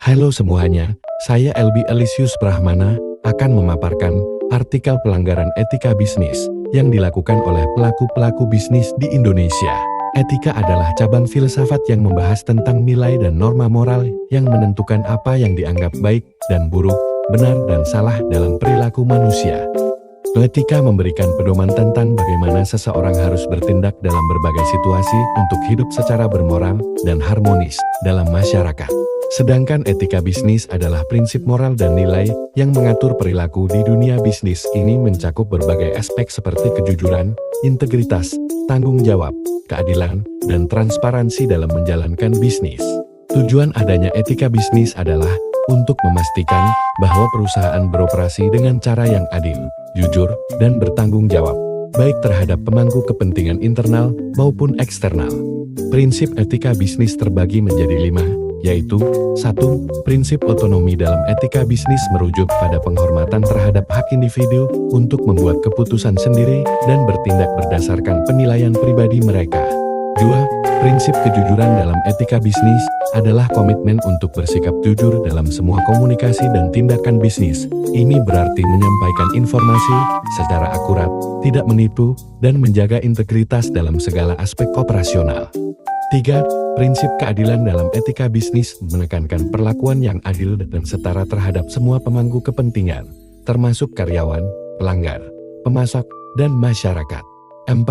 Halo semuanya, saya Elbi Elisius Brahmana akan memaparkan artikel pelanggaran etika bisnis yang dilakukan oleh pelaku-pelaku bisnis di Indonesia. Etika adalah cabang filsafat yang membahas tentang nilai dan norma moral yang menentukan apa yang dianggap baik dan buruk, benar dan salah dalam perilaku manusia. Etika memberikan pedoman tentang bagaimana seseorang harus bertindak dalam berbagai situasi untuk hidup secara bermoral dan harmonis dalam masyarakat. Sedangkan etika bisnis adalah prinsip moral dan nilai yang mengatur perilaku di dunia bisnis. Ini mencakup berbagai aspek seperti kejujuran, integritas, tanggung jawab, keadilan, dan transparansi dalam menjalankan bisnis. Tujuan adanya etika bisnis adalah untuk memastikan bahwa perusahaan beroperasi dengan cara yang adil, jujur, dan bertanggung jawab, baik terhadap pemangku kepentingan internal maupun eksternal. Prinsip etika bisnis terbagi menjadi 5, yaitu 1. Prinsip otonomi dalam etika bisnis merujuk pada penghormatan terhadap hak individu untuk membuat keputusan sendiri dan bertindak berdasarkan penilaian pribadi mereka. 2. Prinsip kejujuran dalam etika bisnis adalah komitmen untuk bersikap jujur dalam semua komunikasi dan tindakan bisnis. Ini berarti menyampaikan informasi secara akurat, tidak menipu, dan menjaga integritas dalam segala aspek operasional. 3. Prinsip keadilan dalam etika bisnis menekankan perlakuan yang adil dan setara terhadap semua pemangku kepentingan, termasuk karyawan, pelanggar, pemasok, dan masyarakat. 4.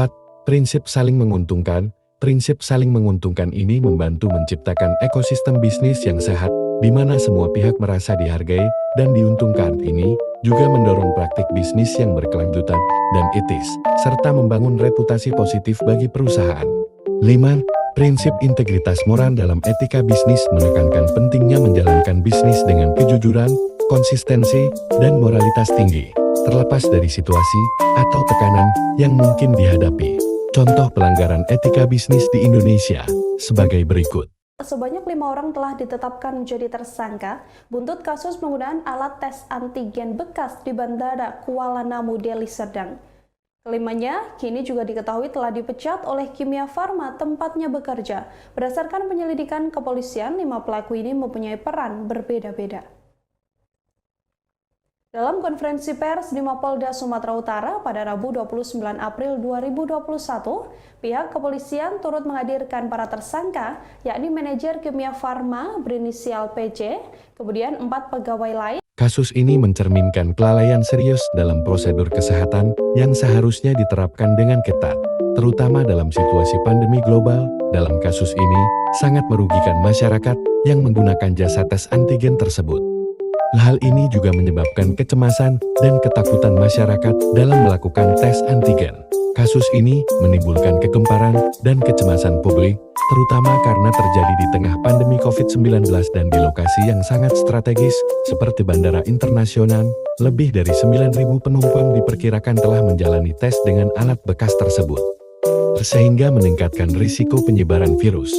Prinsip saling menguntungkan. Prinsip saling menguntungkan ini membantu menciptakan ekosistem bisnis yang sehat, di mana semua pihak merasa dihargai dan diuntungkan. Ini juga mendorong praktik bisnis yang berkelanjutan dan etis, serta membangun reputasi positif bagi perusahaan. 5. Prinsip integritas moral dalam etika bisnis menekankan pentingnya menjalankan bisnis dengan kejujuran, konsistensi, dan moralitas tinggi, terlepas dari situasi atau tekanan yang mungkin dihadapi. Contoh pelanggaran etika bisnis di Indonesia sebagai berikut. Sebanyak 5 orang telah ditetapkan menjadi tersangka buntut kasus penggunaan alat tes antigen bekas di Bandara Kuala Namu, Deli Serdang. Kelimanya kini juga diketahui telah dipecat oleh Kimia Farma tempatnya bekerja. Berdasarkan penyelidikan kepolisian, 5 pelaku ini mempunyai peran berbeda-beda. Dalam konferensi pers di Mapolda Sumatera Utara pada Rabu 29 April 2021, pihak kepolisian turut menghadirkan para tersangka, yakni manajer Kimia Farma berinisial PJ, kemudian 4 pegawai lain. Kasus ini mencerminkan kelalaian serius dalam prosedur kesehatan yang seharusnya diterapkan dengan ketat, terutama dalam situasi pandemi global. Dalam kasus ini, sangat merugikan masyarakat yang menggunakan jasa tes antigen tersebut. Hal ini juga menyebabkan kecemasan dan ketakutan masyarakat dalam melakukan tes antigen. Kasus ini menimbulkan kegemparan dan kecemasan publik, terutama karena terjadi di tengah pandemi COVID-19 dan di lokasi yang sangat strategis, seperti Bandara Internasional. Lebih dari 9.000 penumpang diperkirakan telah menjalani tes dengan alat bekas tersebut, sehingga meningkatkan risiko penyebaran virus.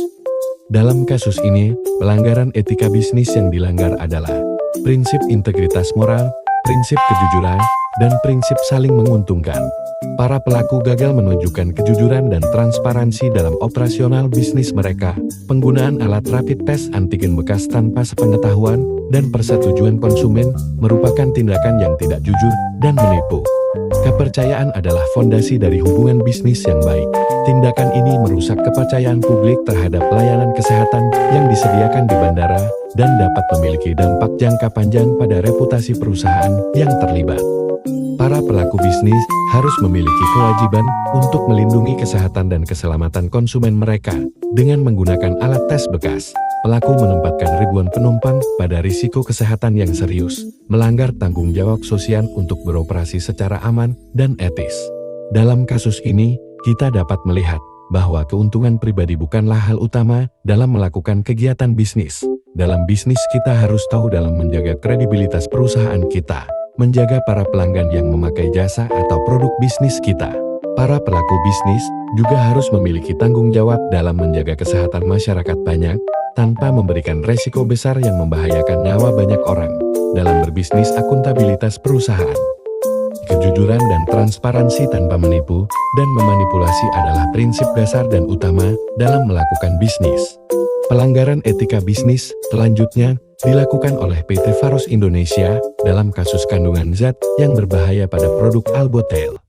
Dalam kasus ini, pelanggaran etika bisnis yang dilanggar adalah prinsip integritas moral, prinsip kejujuran, dan prinsip saling menguntungkan. Para pelaku gagal menunjukkan kejujuran dan transparansi dalam operasional bisnis mereka. Penggunaan alat rapid test antigen bekas tanpa sepengetahuan dan persetujuan konsumen merupakan tindakan yang tidak jujur dan menipu. Kepercayaan adalah fondasi dari hubungan bisnis yang baik. Tindakan ini merusak kepercayaan publik terhadap layanan kesehatan yang disediakan di bandara dan dapat memiliki dampak jangka panjang pada reputasi perusahaan yang terlibat. Para pelaku bisnis harus memiliki kewajiban untuk melindungi kesehatan dan keselamatan konsumen mereka. Dengan menggunakan alat tes bekas, pelaku menempatkan ribuan penumpang pada risiko kesehatan yang serius, melanggar tanggung jawab sosial untuk beroperasi secara aman dan etis. Dalam kasus ini, kita dapat melihat bahwa keuntungan pribadi bukanlah hal utama dalam melakukan kegiatan bisnis. Dalam bisnis kita harus tahu dalam menjaga kredibilitas perusahaan kita, menjaga para pelanggan yang memakai jasa atau produk bisnis kita. Para pelaku bisnis juga harus memiliki tanggung jawab dalam menjaga kesehatan masyarakat banyak, tanpa memberikan resiko besar yang membahayakan nyawa banyak orang. Dalam berbisnis, akuntabilitas perusahaan, kejujuran dan transparansi tanpa menipu dan memanipulasi adalah prinsip dasar dan utama dalam melakukan bisnis. Pelanggaran etika bisnis selanjutnya dilakukan oleh PT Faros Indonesia dalam kasus kandungan zat yang berbahaya pada produk Albotail.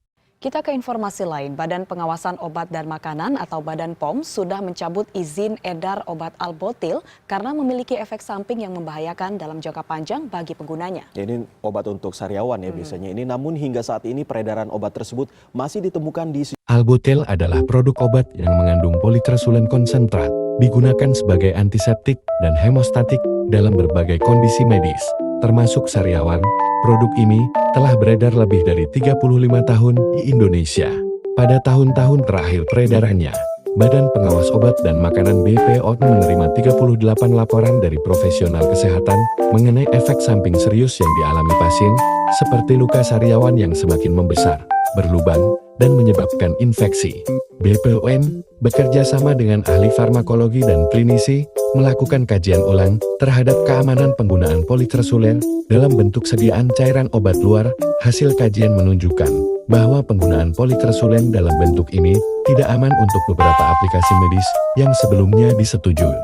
Kita ke informasi lain, Badan Pengawasan Obat dan Makanan atau Badan POM sudah mencabut izin edar obat Albotail karena memiliki efek samping yang membahayakan dalam jangka panjang bagi penggunanya. Ya, ini obat untuk sariawan ya biasanya ini, namun hingga saat ini peredaran obat tersebut masih ditemukan di Albotail adalah produk obat yang mengandung politrasulen konsentrat, digunakan sebagai antiseptik dan hemostatik dalam berbagai kondisi medis, termasuk sariawan. Produk ini telah beredar lebih dari 35 tahun di Indonesia. Pada tahun-tahun terakhir peredarannya, Badan Pengawas Obat dan Makanan BPOM menerima 38 laporan dari profesional kesehatan mengenai efek samping serius yang dialami pasien, seperti luka sariawan yang semakin membesar, berlubang, dan menyebabkan infeksi. BPOM bekerja sama dengan ahli farmakologi dan klinisi melakukan kajian ulang terhadap keamanan penggunaan politrasulen dalam bentuk sediaan cairan obat luar. Hasil kajian menunjukkan bahwa penggunaan politrasulen dalam bentuk ini tidak aman untuk beberapa aplikasi medis yang sebelumnya disetujui,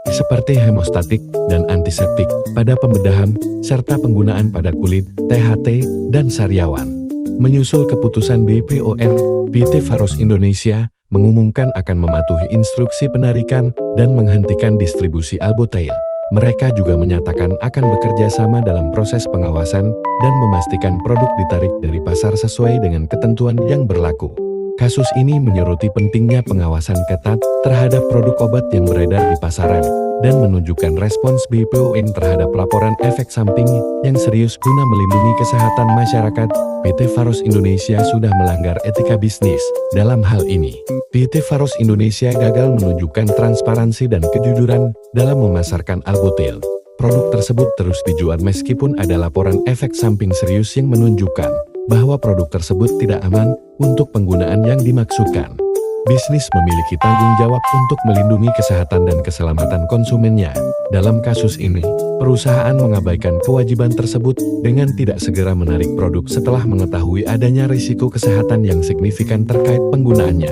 seperti hemostatik dan antiseptik pada pembedahan, serta penggunaan pada kulit, THT, dan sariawan. Menyusul keputusan BPOM, PT Faros Indonesia mengumumkan akan mematuhi instruksi penarikan dan menghentikan distribusi Albotail. Mereka juga menyatakan akan bekerja sama dalam proses pengawasan dan memastikan produk ditarik dari pasar sesuai dengan ketentuan yang berlaku. Kasus ini menyoroti pentingnya pengawasan ketat terhadap produk obat yang beredar di pasaran dan menunjukkan respons BPOM terhadap laporan efek samping yang serius guna melindungi kesehatan masyarakat. PT Faros Indonesia sudah melanggar etika bisnis. Dalam hal ini, PT Faros Indonesia gagal menunjukkan transparansi dan kejujuran dalam memasarkan Albotail. Produk tersebut terus dijual meskipun ada laporan efek samping serius yang menunjukkan bahwa produk tersebut tidak aman untuk penggunaan yang dimaksudkan. Bisnis memiliki tanggung jawab untuk melindungi kesehatan dan keselamatan konsumennya. Dalam kasus ini, perusahaan mengabaikan kewajiban tersebut dengan tidak segera menarik produk setelah mengetahui adanya risiko kesehatan yang signifikan terkait penggunaannya.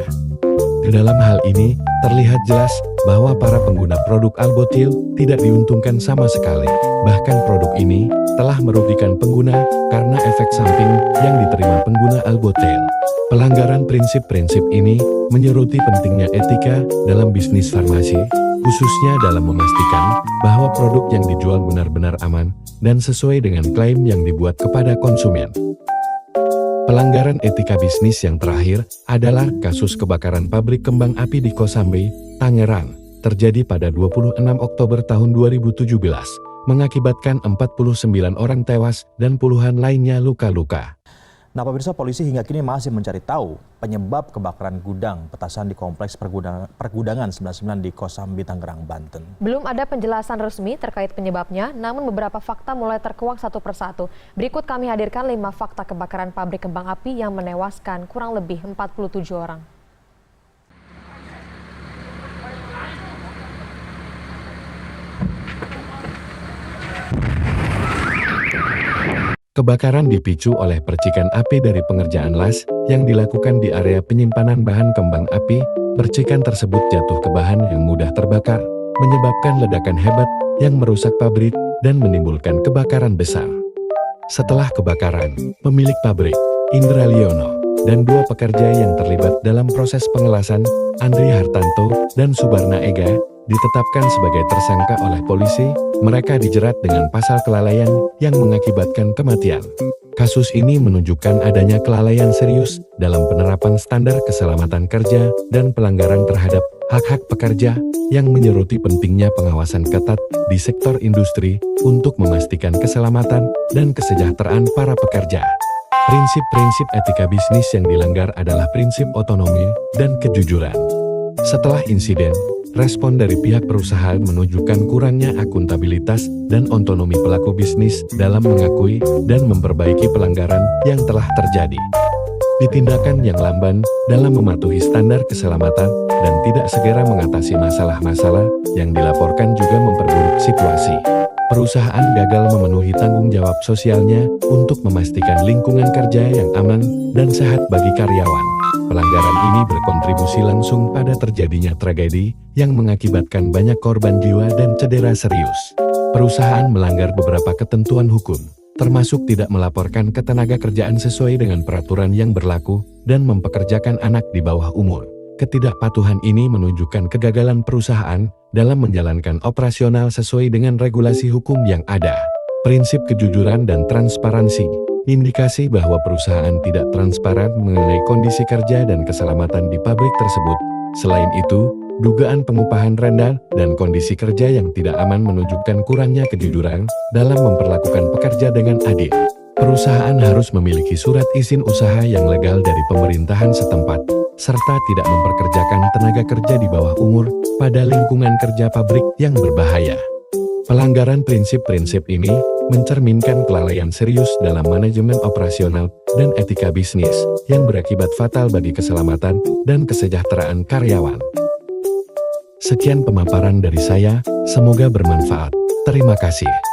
Dalam hal ini, terlihat jelas bahwa para pengguna produk Albotail tidak diuntungkan sama sekali. Bahkan produk ini telah merugikan pengguna karena efek samping yang diterima pengguna Albotail. Pelanggaran prinsip-prinsip ini menyoroti pentingnya etika dalam bisnis farmasi, khususnya dalam memastikan bahwa produk yang dijual benar-benar aman dan sesuai dengan klaim yang dibuat kepada konsumen. Pelanggaran etika bisnis yang terakhir adalah kasus kebakaran pabrik kembang api di Kosambi, Tangerang, terjadi pada 26 Oktober tahun 2017, mengakibatkan 49 orang tewas dan puluhan lainnya luka-luka. Nah pemirsa, polisi hingga kini masih mencari tahu penyebab kebakaran gudang petasan di Kompleks Pergudangan 99 di Kosambi, Tangerang, Banten. Belum ada penjelasan resmi terkait penyebabnya, namun beberapa fakta mulai terkuak satu persatu. Berikut kami hadirkan 5 fakta kebakaran pabrik kembang api yang menewaskan kurang lebih 47 orang. Kebakaran dipicu oleh percikan api dari pengerjaan las yang dilakukan di area penyimpanan bahan kembang api. Percikan tersebut jatuh ke bahan yang mudah terbakar, menyebabkan ledakan hebat yang merusak pabrik dan menimbulkan kebakaran besar. Setelah kebakaran, pemilik pabrik, Indra Liono, dan 2 pekerja yang terlibat dalam proses pengelasan, Andri Hartanto dan Subarna Ega, ditetapkan sebagai tersangka oleh polisi. Mereka dijerat dengan pasal kelalaian yang mengakibatkan kematian. Kasus ini menunjukkan adanya kelalaian serius dalam penerapan standar keselamatan kerja dan pelanggaran terhadap hak-hak pekerja yang menyoroti pentingnya pengawasan ketat di sektor industri untuk memastikan keselamatan dan kesejahteraan para pekerja. Prinsip-prinsip etika bisnis yang dilanggar adalah prinsip otonomi dan kejujuran. Setelah insiden, respon dari pihak perusahaan menunjukkan kurangnya akuntabilitas dan otonomi pelaku bisnis dalam mengakui dan memperbaiki pelanggaran yang telah terjadi. Tindakan yang lamban dalam mematuhi standar keselamatan dan tidak segera mengatasi masalah-masalah yang dilaporkan juga memperburuk situasi. Perusahaan gagal memenuhi tanggung jawab sosialnya untuk memastikan lingkungan kerja yang aman dan sehat bagi karyawan. Pelanggaran ini berkontribusi langsung pada terjadinya tragedi yang mengakibatkan banyak korban jiwa dan cedera serius. Perusahaan melanggar beberapa ketentuan hukum, termasuk tidak melaporkan ketenaga kerjaan sesuai dengan peraturan yang berlaku dan mempekerjakan anak di bawah umur. Ketidakpatuhan ini menunjukkan kegagalan perusahaan dalam menjalankan operasional sesuai dengan regulasi hukum yang ada. Prinsip kejujuran dan transparansi, indikasi bahwa perusahaan tidak transparan mengenai kondisi kerja dan keselamatan di pabrik tersebut. Selain itu, dugaan pengupahan rendah dan kondisi kerja yang tidak aman menunjukkan kurangnya kejujuran dalam memperlakukan pekerja dengan adil. Perusahaan harus memiliki surat izin usaha yang legal dari pemerintahan setempat, serta tidak memperkerjakan tenaga kerja di bawah umur pada lingkungan kerja pabrik yang berbahaya. Pelanggaran prinsip-prinsip ini mencerminkan kelalaian serius dalam manajemen operasional dan etika bisnis yang berakibat fatal bagi keselamatan dan kesejahteraan karyawan. Sekian pemaparan dari saya, semoga bermanfaat. Terima kasih.